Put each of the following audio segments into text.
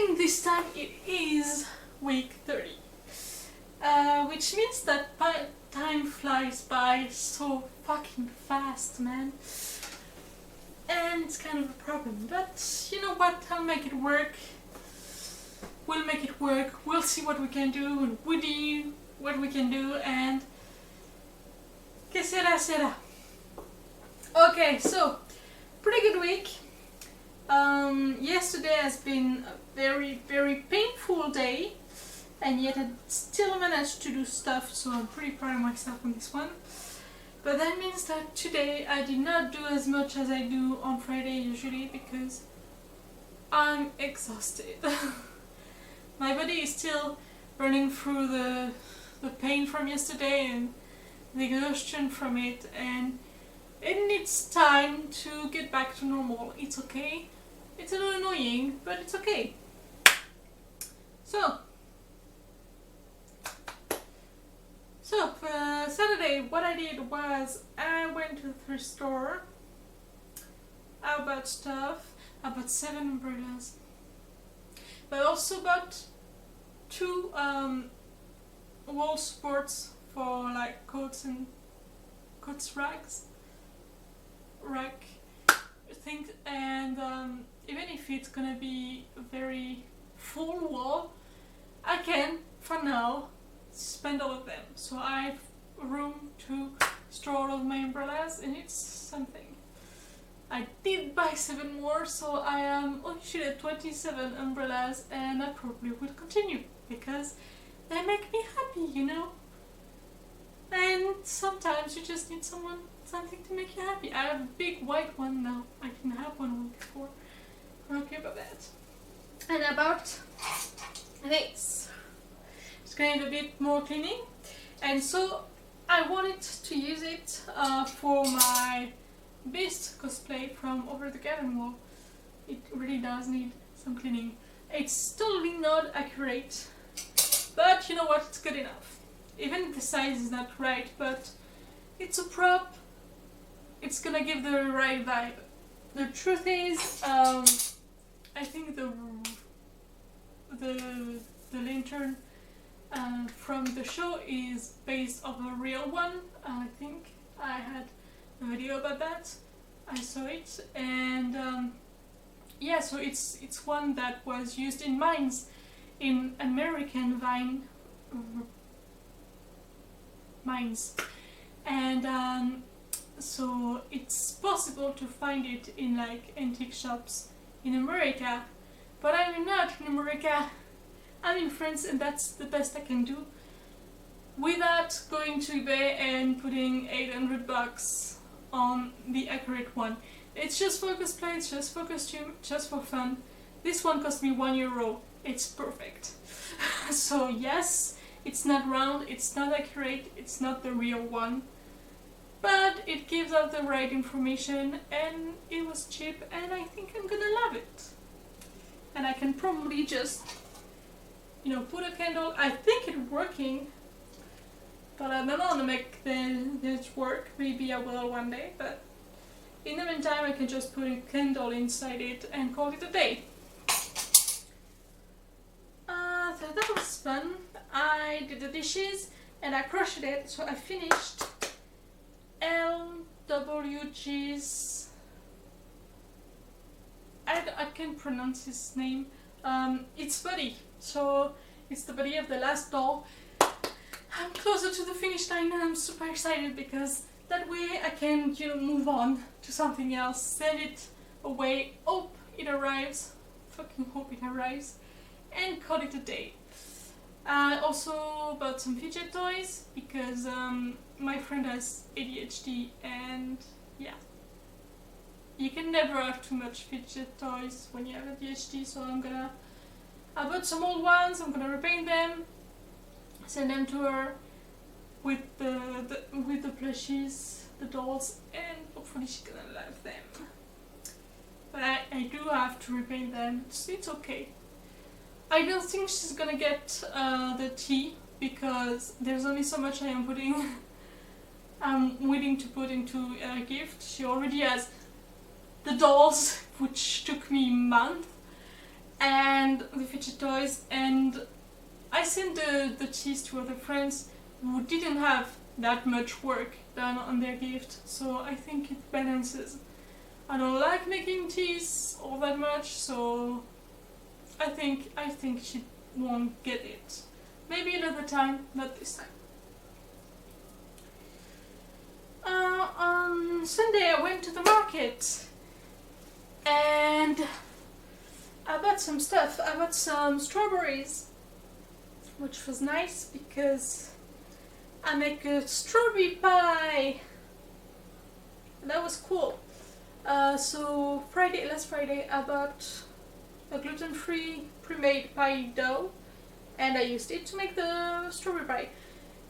think this time it is week 30, which means that time flies by so fucking fast, man. And it's kind of a problem, but you know what, I'll make it work. We'll make it work, we'll see what we can do, and we do what we can do, and que será, será. Okay, so, pretty good week. Yesterday has been a very, very painful day, and yet I still managed to do stuff, so I'm pretty proud of myself on this one. But that means that today I did not do as much as I do on Friday usually because I'm exhausted. My body is still running through the pain from yesterday and the exhaustion from it, and it needs time to get back to normal. It's okay. It's a little annoying, but it's okay. So Saturday, what I did was I went to the thrift store. I bought stuff. I bought 7 umbrellas. But I also bought 2 wall supports for like coats rack things, and even if it's gonna be a very full wall, I can for now spend all of them. So I have room to store all of my umbrellas, and it's something. I did buy 7 more, so I am actually at 27 umbrellas, and I probably will continue because they make me happy, you know. And sometimes you just need something to make you happy. I have a big white one now. I didn't have one before. I'm happy about that. And about this. It's going to need a bit more cleaning. And so I wanted to use it for my Beast cosplay from Over the Garden Wall. It really does need some cleaning. It's totally not accurate, but you know what, it's good enough. Even if the size is not right, but it's a prop. It's gonna give the right vibe. The truth is, I think the lantern from the show is based on a real one. I think I had a video about that. I saw it, and yeah, so it's one that was used in mines, in American mines, and so it's possible to find it in like antique shops in America, but I'm not in America. I'm in France, and that's the best I can do without going to eBay and putting $800 on the accurate one. It's just for cosplay, it's just for costume, just for fun. This one cost me €1. It's perfect. So yes, it's not round, it's not accurate, it's not the real one, but it gives out the right information, and it was cheap, and I think I'm gonna love it. And I can probably just, you know, put a candle. I think it's working, but I don't want to make this work. Maybe I will one day, but in the meantime I can just put a candle inside it and call it a day. So that was fun. I did the dishes and I crushed it, so I finished LWG's, I can't pronounce his name, it's body. So it's the body of the last doll. I'm closer to the finish line, and I'm super excited because that way I can, you know, move on to something else, send it away, hope it arrives, fucking hope it arrives, and call it a day. I also bought some fidget toys because my friend has ADHD, and yeah, you can never have too much fidget toys when you have ADHD, so I bought some old ones, I'm gonna repaint them, send them to her with the plushies, the dolls, and hopefully she's gonna love them. But I do have to repaint them, it's okay. I don't think she's gonna get the tea because there's only so much I'm willing to put into a gift. She already has the dolls, which took me a month, and the fidget toys, and I sent the cheese to other friends who didn't have that much work done on their gift, so I think it balances. I don't like making cheese all that much, so I think she won't get it. Maybe another time, not this time. On Sunday I went to the market and I bought some stuff. I bought some strawberries, which was nice because I make a strawberry pie. That was cool. So last Friday I bought a gluten-free pre-made pie dough and I used it to make the strawberry pie.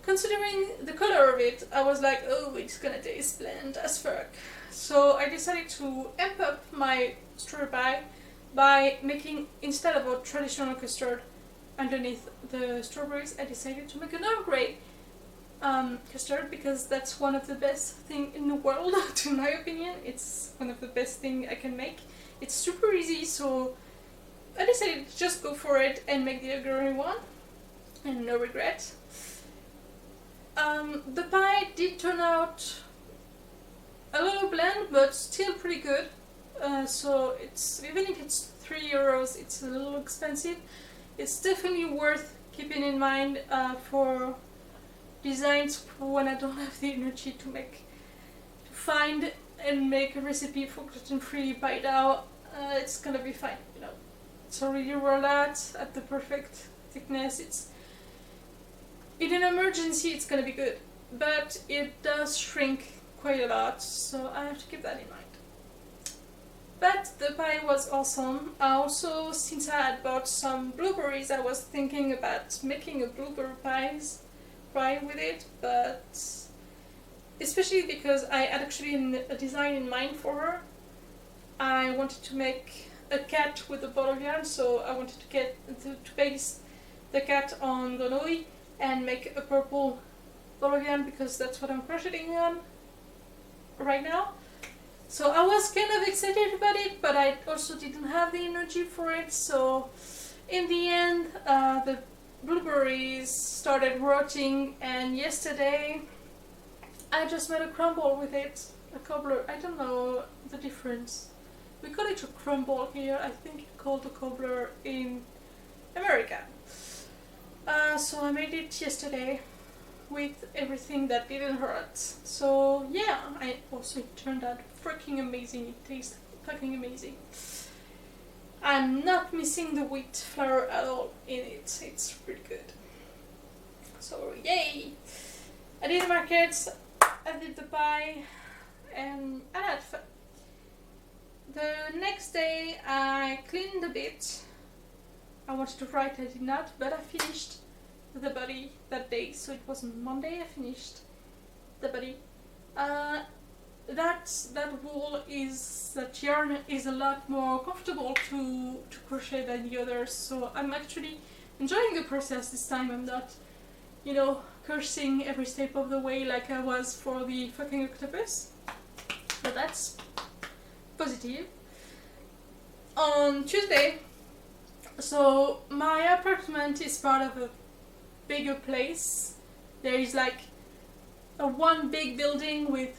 Considering the color of it, I was like, oh, it's gonna taste bland as fuck. So I decided to amp up my strawberry pie by making, instead of a traditional custard underneath the strawberries, I decided to make an Earl Grey custard, because that's one of the best things in the world, to my opinion. It's one of the best things I can make. It's super easy, so I decided to just go for it and make the Earl Grey one, and no regret. The pie did turn out a little bland, but still pretty good. So it's, even if it's €3, it's a little expensive. It's definitely worth keeping in mind for designs when I don't have the energy to find and make a recipe for gluten-free pie dough. It's gonna be fine, you know. It's already rolled out at the perfect thickness. In an emergency it's gonna be good, but it does shrink quite a lot, so I have to keep that in mind. But the pie was awesome. Also, since I had bought some blueberries, I was thinking about making a blueberry pie with it, but especially because I had actually a design in mind for her. I wanted to make a cat with a ball of yarn, so I wanted to base the cat on Gonoi and make a purple ball of yarn, because that's what I'm crocheting on right now. So I was kind of excited about it, but I also didn't have the energy for it, so in the end the blueberries started rotting, and yesterday I just made a crumble with it. A cobbler, I don't know the difference. We call it a crumble here, I think it's called a cobbler in America. So I made it yesterday with everything that didn't hurt. So yeah, it turned out freaking amazing. It tastes fucking amazing. I'm not missing the wheat flour at all in it. It's pretty good. So yay! I did the markets, I did the pie, and I had fun. The next day I cleaned a bit. I wanted to write, I did not, but I finished the body that day, so it wasn't Monday I finished the body. That yarn is a lot more comfortable to crochet than the others, so I'm actually enjoying the process this time. I'm not, cursing every step of the way like I was for the fucking octopus, but that's positive. On Tuesday, so my apartment is part of a bigger place. There is like one big building with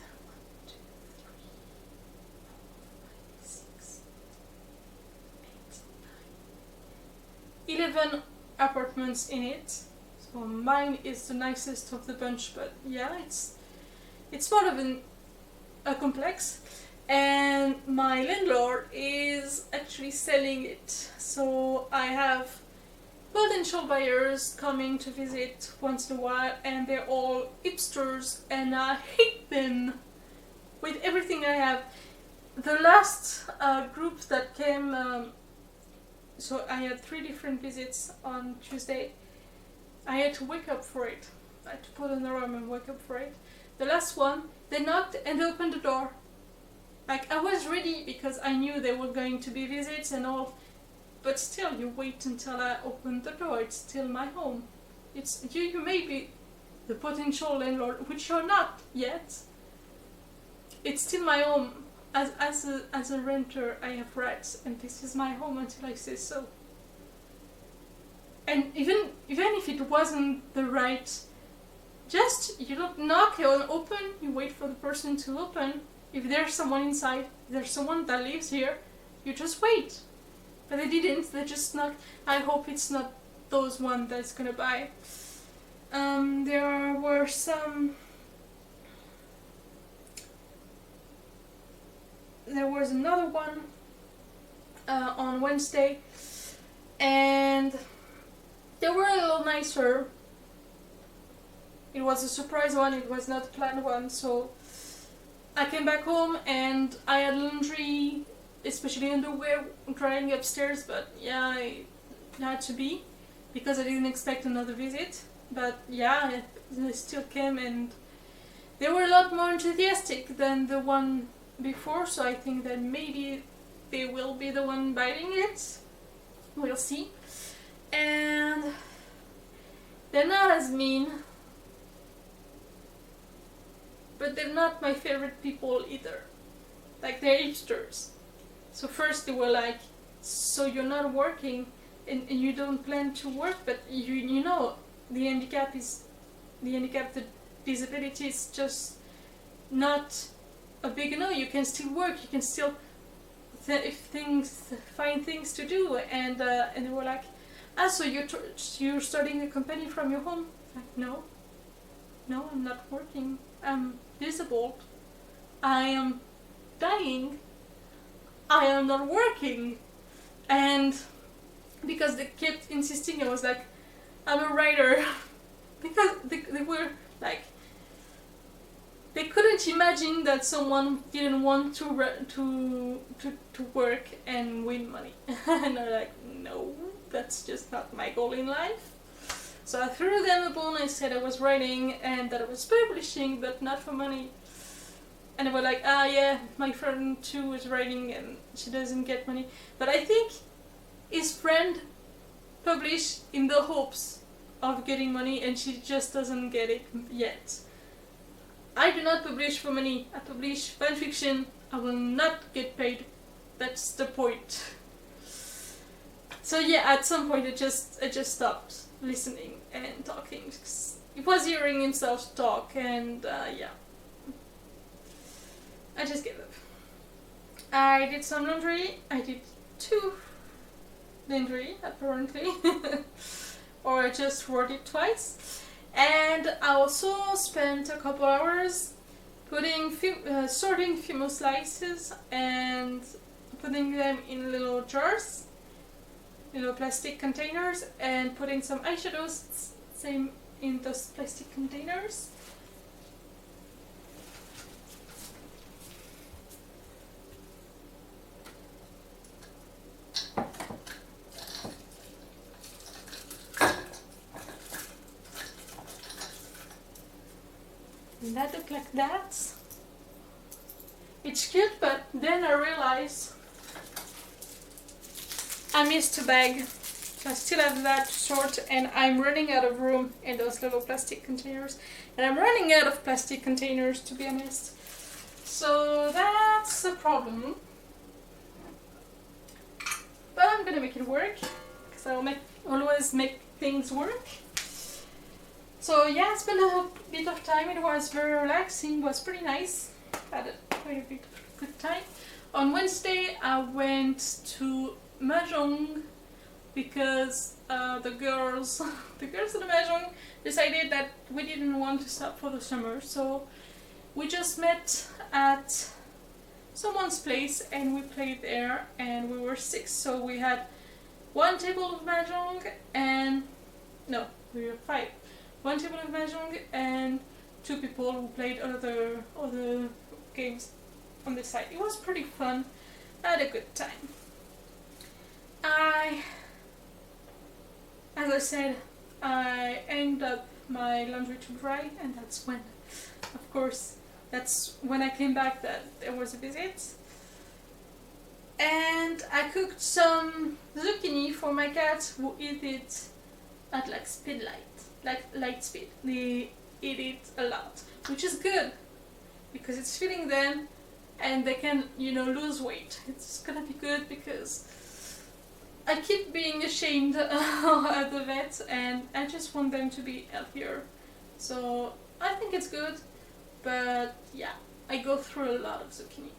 11 apartments in it. So mine is the nicest of the bunch, but yeah, it's part of a complex, and my landlord is actually selling it. So I have potential buyers coming to visit once in a while, and they're all hipsters, and I hate them with everything I have. The last group that came, so I had 3 different visits on Tuesday. I had to wake up for it. I had to put on the alarm and wake up for it. The last one, they knocked and they opened the door. Like, I was ready because I knew there were going to be visits and all, but still, you wait until I open the door. It's still my home. It's you may be the potential landlord, which you're not yet. It's still my home. As a renter, I have rights, and this is my home until I say so. And even if it wasn't the right, just you don't knock on open, you wait for the person to open. If there's someone inside, there's someone that lives here, you just wait. But they didn't, they just knocked. I hope it's not those one that's gonna buy. There were some. There was another one on Wednesday, and they were a little nicer. It was a surprise one, it was not a planned one, so I came back home and I had laundry, especially underwear, drying upstairs, but yeah, it had to be, because I didn't expect another visit. But yeah, they still came and they were a lot more enthusiastic than the one before, so I think that maybe they will be the one biting it. We'll see. And they're not as mean, but they're not my favorite people either. Like, they're hipsters. So first they were like, so you're not working and you don't plan to work, but you know the disability is just not a big no. You can still work, you can still find things to do. And they were like, so you're starting a company from your home? Like, no, I'm not working. I'm disabled. I am dying. I am not working. And because they kept insisting, I was like, I'm a writer. Because they were like, they couldn't imagine that someone didn't want to work and win money. And they're like, no, that's just not my goal in life. So I threw them a bone. I said I was writing and that I was publishing, but not for money. And they were like, yeah, my friend too is writing and she doesn't get money. But I think his friend published in the hopes of getting money and she just doesn't get it yet. I do not publish for money. I publish fanfiction. I will not get paid. That's the point. So yeah, at some point I just stopped listening and talking. He was hearing himself talk, and yeah, I just gave up. I did some laundry. I did 2 laundry apparently, or I just wrote it twice. And I also spent a couple hours putting sorting Fimo slices and putting them in little jars, little plastic containers, and putting some eyeshadows same in those plastic containers. And that looked like that. It's cute, but then I realized I missed a bag. I still have that to sort, and I'm running out of room in those little plastic containers. And I'm running out of plastic containers, to be honest. So that's a problem. But I'm gonna make it work, because I'll always make things work. So yeah, I spent a bit of time. It was very relaxing, it was pretty nice. Had a very good time. On Wednesday I went to Mahjong because the girls at the Mahjong decided that we didn't want to stop for the summer, so we just met at someone's place and we played there, and we were 6, so we had 1 table of Mahjong and no, we were 5. 1 table of Mahjong and 2 people who played other games on the side. It was pretty fun. I had a good time. As I said, I ended up my laundry to dry, and that's when, of course, that's when I came back that there was a visit. And I cooked some zucchini for my cats who eat it at like speed like light speed. They eat it a lot, which is good because it's feeding them and they can, lose weight. It's gonna be good because I keep being ashamed at the vet, and I just want them to be healthier. So I think it's good, but yeah, I go through a lot of zucchini.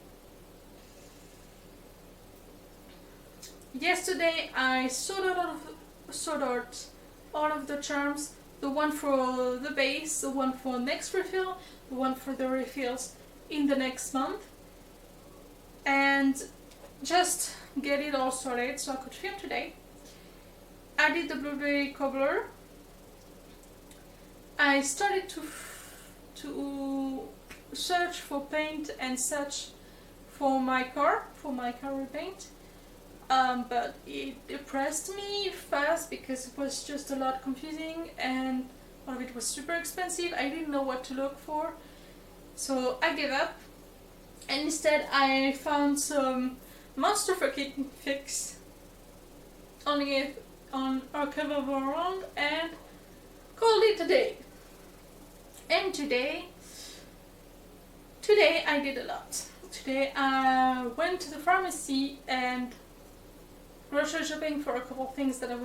Yesterday I sorted out all of the charms, the one for the base, the one for next refill, the one for the refills in the next month, and just get it all sorted so I could film today. I did the blueberry cobbler. I started to search for paint and such for my car repaint. But it depressed me fast because it was just a lot confusing and all of it was super expensive. I didn't know what to look for, so I gave up, and instead I found some Monster Fix only on Archival Around and called it a day. And today I did a lot. Today I went to the pharmacy and grocery shopping for a couple of things that I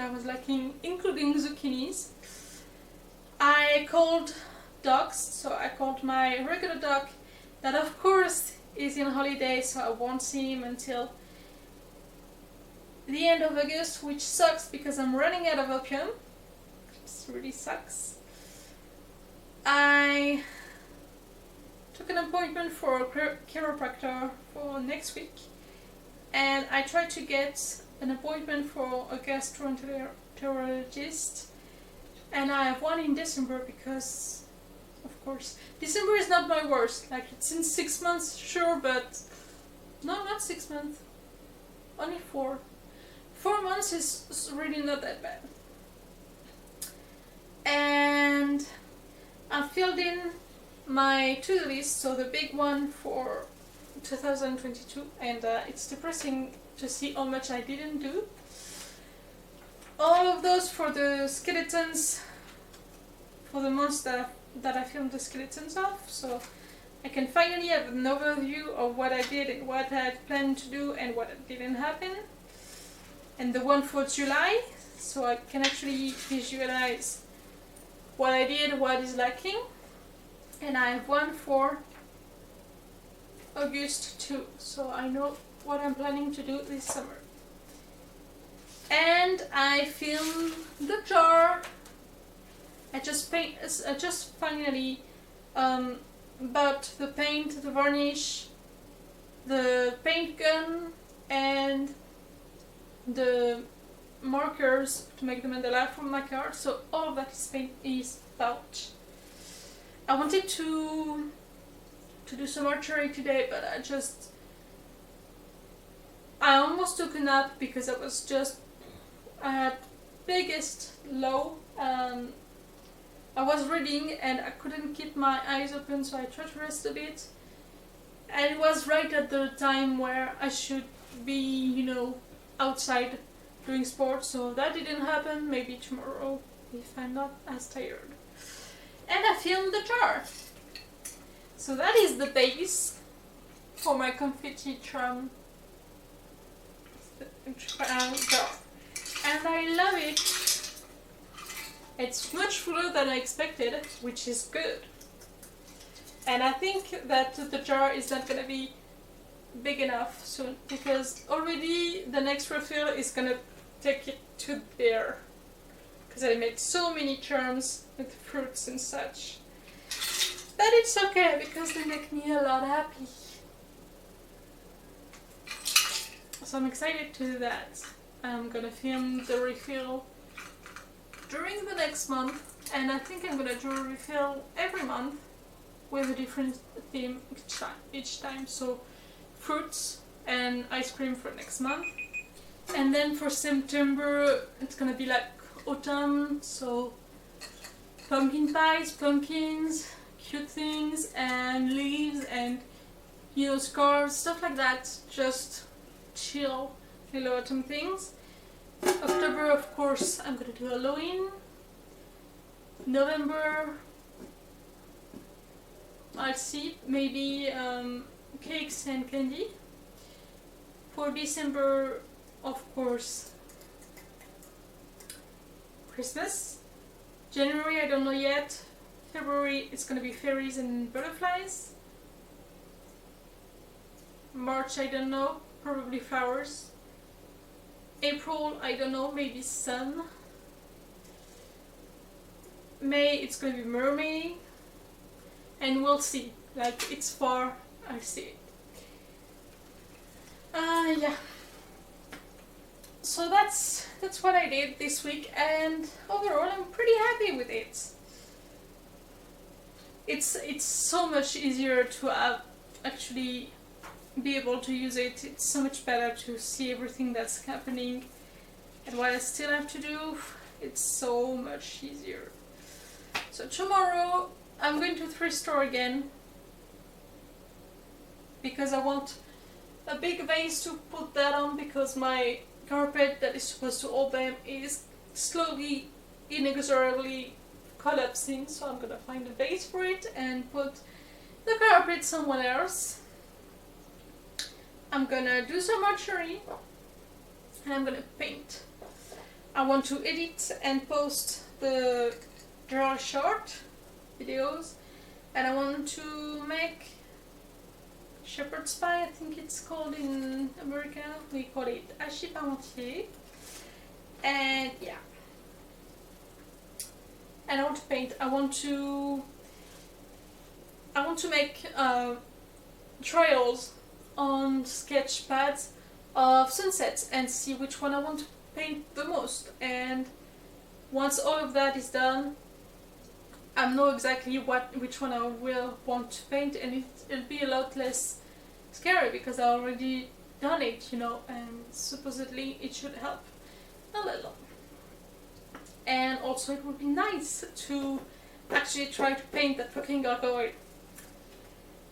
was lacking, including zucchinis. I called dogs, so I called my regular dog that of course is in holiday, so I won't see him until the end of August, which sucks because I'm running out of opium. This really sucks. I took an appointment for a chiropractor for next week, and I tried to get an appointment for a gastroenterologist, and I have one in December because, of course, December is not my worst. Like, it's in 6 months, sure, but no, not 6 months, only 4. 4 months is really not that bad. And I filled in my to-do list, so the big one for 2022, and it's depressing to see how much I didn't do. All of those for the skeletons, for the months that I filmed the skeletons of, so I can finally have an overview of what I did and what I had planned to do and what didn't happen. And the one for July, so I can actually visualize what I did, what is lacking. And I have one for August too, so I know what I'm planning to do this summer. And I filmed the jar. I just finally bought the paint, the varnish, the paint gun, and the markers to make the mandala from my car. So all of that is bought. I wanted to do some archery today, but I almost took a nap because I had biggest low. I was reading and I couldn't keep my eyes open, so I tried to rest a bit. And it was right at the time where I should be, outside doing sports, so that didn't happen. Maybe tomorrow if I'm not as tired. And I filmed the jar. So that is the base for my confetti charm jar. And I love it. It's much fuller than I expected, which is good. And I think that the jar is not going to be big enough soon, because already the next refill is going to take it to there. Because I made so many charms with fruits and such. But it's okay because they make me a lot happy. So I'm excited to do that. I'm gonna film the refill during the next month, and I think I'm gonna do a refill every month with a different theme each time. So fruits and ice cream for next month, and then for September it's gonna be like autumn, so pumpkin pies, pumpkins, cute things, and leaves, and scarves, stuff like that. Just chill little autumn things. October, of course, I'm gonna do Halloween. November, I'll see, maybe cakes and candy. For December, of course, Christmas. January, I don't know yet. February, it's gonna be fairies and butterflies. March, I don't know, probably flowers. April, I don't know, maybe sun. May, it's gonna be mermaid. And we'll see. Like, it's far, I'll see it. Yeah. So that's what I did this week, and overall I'm pretty happy with it. It's so much easier to actually be able to use it. It's so much better to see everything that's happening, and what I still have to do, it's so much easier. So tomorrow I'm going to thrift store again, because I want a big vase to put that on, because my carpet that is supposed to hold them is slowly, inexorably collapsing, so I'm gonna find a vase for it and put the carpet somewhere else. I'm gonna do some archery, and I'm gonna paint. I want to edit and post the draw short videos, and I want to make shepherd's pie, I think it's called in America. We call it hachis parmentier. And yeah. And I want to paint. I want to make trials on sketch pads of sunsets and see which one I want to paint the most. And once all of that is done, I know exactly which one I will want to paint, and it'll be a lot less scary because I already done it, you know, and supposedly it should help a little. And also it would be nice to actually try to paint that fucking gargoyle.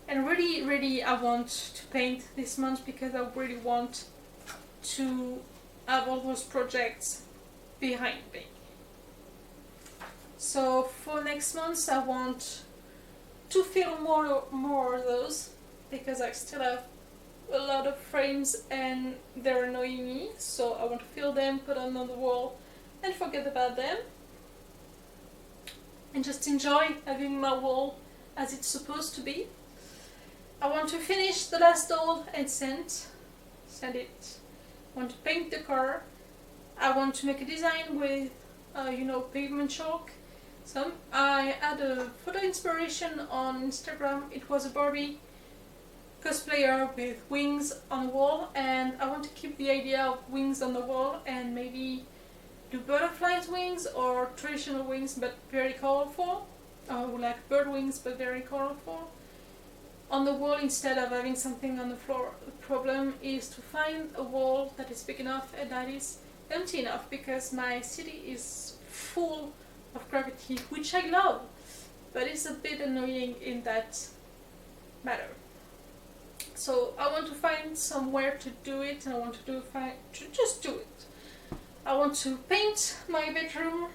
And really I want to paint this month, because I really want to have all those projects behind me. So for next month I want to film more of those, because I still have a lot of frames and they're annoying me, so I want to fill them, put them on the wall and forget about them, and just enjoy having my wall as it's supposed to be. I want to finish the last doll and send it. I want to paint the car. I want to make a design with pigment chalk. I had a photo inspiration on Instagram. It was a Barbie cosplayer with wings on the wall, and I want to keep the idea of wings on the wall and maybe do butterflies wings or traditional wings but very colorful, like bird wings but very colorful on the wall instead of having something on the floor. The problem is to find a wall that is big enough and that is empty enough, because my city is full of gravity, which I love, but it's a bit annoying in that matter. So I want to find somewhere to do it, and I want to just do it. I want to paint my bedroom.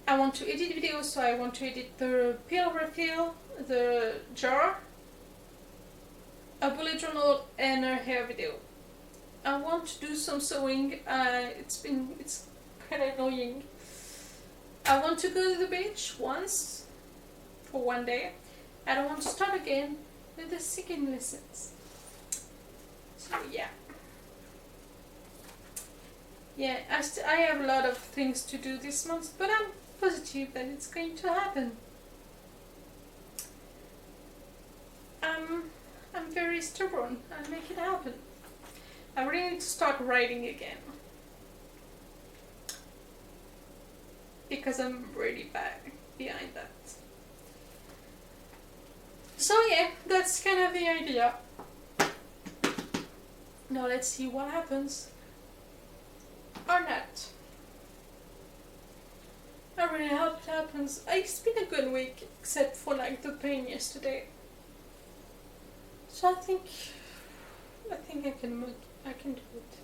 I want to edit videos, so I want to edit the peel refill, the jar, a bullet journal, and a hair video. I want to do some sewing. It's kind of annoying. I want to go to the beach once for one day, and I want to start again with the singing lessons. So yeah, I have a lot of things to do this month, but I'm positive that it's going to happen. I'm very stubborn. I'll make it happen. I really need to start writing again, because I'm really bad behind that. So yeah, that's kind of the idea. Now let's see what happens or not. I really hope it happens. It's been a good week, except for like the pain yesterday. So I think I can do it.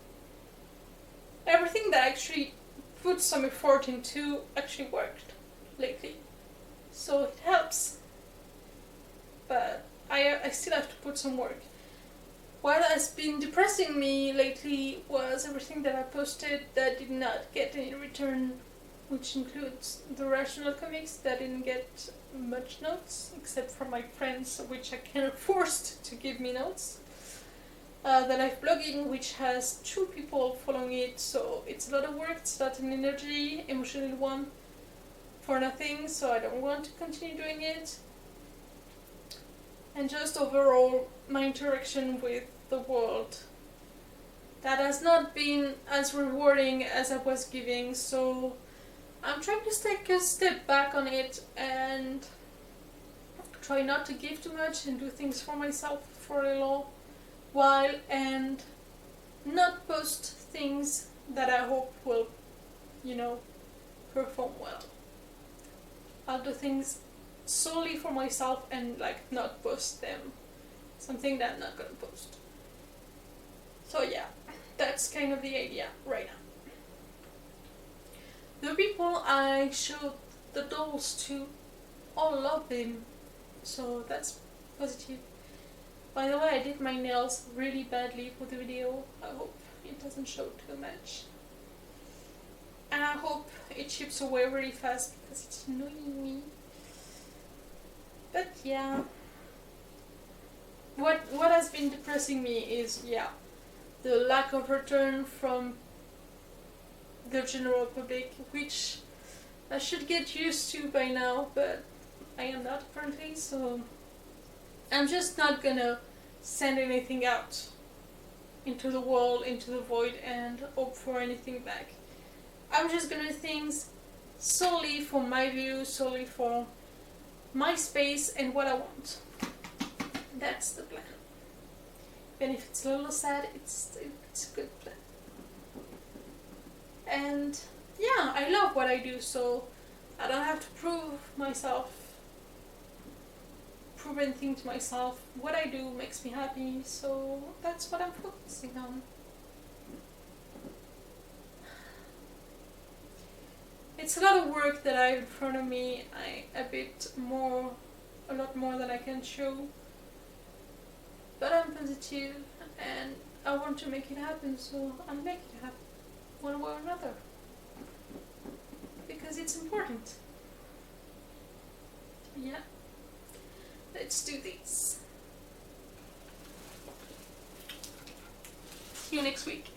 Everything that I actually put some effort into actually worked lately, so it helps. But I still have to put some work. what has been depressing me lately was everything that I posted that did not get any return, which includes the Rational Comics that didn't get much notes, except for my friends, which I kind of forced to give me notes. The live blogging, which has 2 people following it, so it's a lot of work, it's a lot of energy, emotional one, for nothing, so I don't want to continue doing it. And just overall, my interaction with the world, that has not been as rewarding as I was giving, so I'm trying to take a step back on it and try not to give too much and do things for myself for a little while and not post things that I hope will, perform well. I'll do things solely for myself and not post them. Something that I'm not gonna post. So yeah, that's kind of the idea right now. The people I showed the dolls to all love them, so that's positive. By the way, I did my nails really badly for the video. I hope it doesn't show too much. And I hope it chips away really fast because it's annoying me. But yeah. What has been depressing me is, the lack of return from the general public, which I should get used to by now, but I am not currently, so I'm just not gonna send anything out into the world, into the void, and hope for anything back. I'm just gonna do things solely for my view, solely for my space and what I want. That's the plan. Even if it's a little sad, it's a good plan. And yeah, I love what I do, so I don't have to prove anything to myself. What I do makes me happy, so that's what I'm focusing on. It's a lot of work that I have in front of me. A lot more than I can show. But I'm positive and I want to make it happen, so I'll make it happen one way or another. Because it's important. Yeah. Let's do this. See you next week.